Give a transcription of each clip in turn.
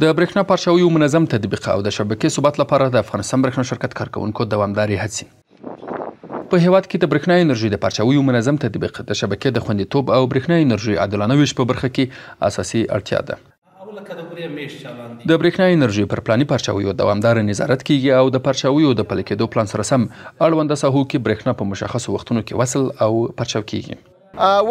د برېښنا پارچاویو منظم تطبیق او د شبکې ثبات لپاره د افغانستان برېښنا شرکت کارکوونکو دوامدارې هڅې په هیواد کې د برېښنا انرژي د پارچاویو منظم تطبیق د شبکې د خوندیتوب او برېښنا انرژي عادلانه ویش په برخه کې اساسي اړتیا ده. د برېښنا انرژي پر پلاني پارچاویو دوامدار نظارت کیږي او د پارچاویو د پلي کېدو پلان سره سم اړونده ساحو کې برېښنا په مشخصو وختونو کې وصل او پرچاو کیږي.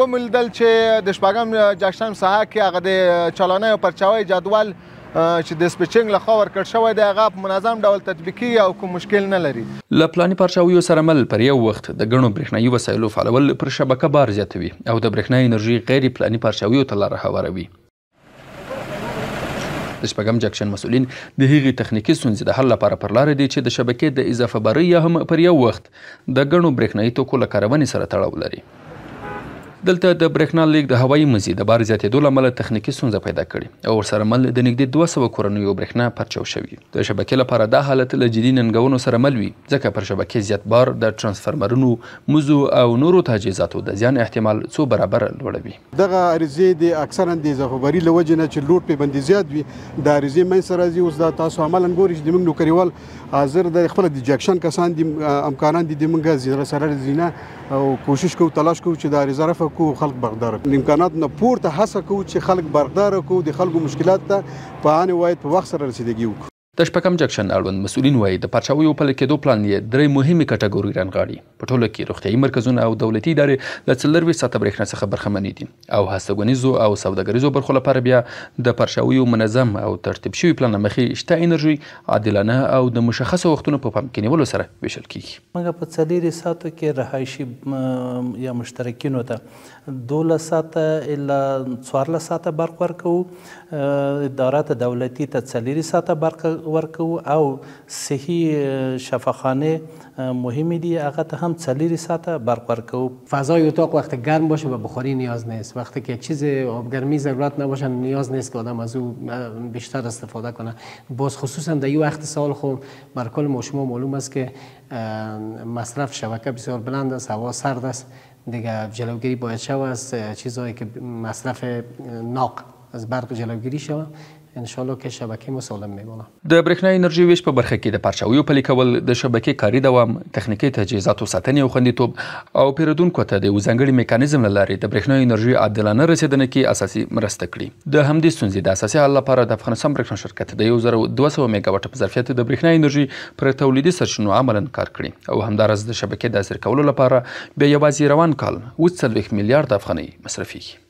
وموندل چې د شپږم جشن ساحه کې هغه د چالانۍ او پرچاوۍ جدول چې د سپیچینګ لخوا ورکړ شوی دی هغه په منظم ډول تطبیقي او کوم مشکل نه لري. له پلاني پارچاویو سره مل پر یو وخت د ګڼو برېښنايي وسایلو فعالول پر شبکه بار زیاتوي او د برېښنا انرژي غیر پلاني پارچاویو ته لاره هواروي. د شپږم جکشن مسؤلین د هغې تخنیکي ستونزې د حل لپاره پر لاره دي چې د شبکې د اضافه بارۍ یا هم پر یو وخت د ګڼو برېښنايي توکو له کارونې سره تړاو لري. دلته د برېښنا لیږد د هوایي مزي د بار زیاتېدو له امله تخنیکي ستونزه پیدا کړې او ورسره مل د نږدې 200 کورنیو برېښنا پرچاو شوي. د شبکې لپاره دا حالت له جدي ننګونو سره مل وي ځکه پر شبکې زیات بار د ترانسفرمرونو مزو او نورو تجهیزاتو د زیان احتمال څو برابره لوړوي. دغه عریضې د اکثرا د اضافه باري له وجې نه چې لوډ پابندي زیات وي د عریضې منځته راځي. اوس دا تاسو عملاً ګورئ چې زموږ نوکریوال حاضر د خپل د جکشن کسان دي امکانات دي موږ سره زینه او کوشش کوو تلاش کوو چې د عریضه رفع کوو خلک برخدار امکانات نه پورته هڅه کوو چې خلک برخدار کوو د خلکو مشکلات ته په عین وخت په وخت سره رسیدګي وکړو. د شپږم جکشن اړوند مسؤلین وایي د پارچاویو پلي کېدو پلان یې درې مهمې کټګورۍ رانغاړي. په ټوله کې روغتیایي مرکزونه او دولتي ادارې له 24 ساعته برېښنا څخه برخمنې دي او هستوګنیزو او سوداګریزو برخو لپاره بیا د پارچاویو منظم او ترتیب شوي پلان له مخې شته انرژي عادلانه او د مشخصو وختونو په پام کې نیولو سره ویشل کیږي. موږ په 4 ساعتو کې رهایشي یا مشترکینو ته 12 ساعته الا 14 ساعته برق ورکوو. ادارات دولتي ته 4 ساعته برق ورکو او صحی شفاخانه مهمی دی هغه ته هم 4 ساعته برق ورکو. فضای اتاق وقت گرم باشه و بخاری نیاز نیست. وقتی که چیز آبگرمی ضرورت نباشه نیاز نیست که آدم از او بیشتر استفاده کنه. باز خصوصا در این وقت سال خب بر کل ما شما معلوم است که مصرف شبکه بسیار بلند است، هوا سرد است، دیگه جلوگیری باید شود از چیزهایی که مصرف ناق از برق جلوگیری شود. انشالله که شبکه مسالم میمونه. د برېښنا انرژي ویش په برخه کې د پارچاویو پلي کول د شبکې کاري دوام، تخنیکي تجهیزاتو ساتنې او خوندیتوب او پیرودونکو ته د یو ځانګړي میکانیزم له لارې د برېښنا انرژي عادلانه رسیدنې کې اساسي مرسته کړي. د همدې ستونزې د اساسي حل لپاره د افغانستان برېښنا شرکت د 1200 میګاواټ په ظرفیت د برېښنا انرژي پر تولیدي سرچینو عملاً کار کړي او همدارس د شبکې د عصري کولو لپاره بیا یوازې روان کال 40 میلیارډ افغانۍ مصرفیږي.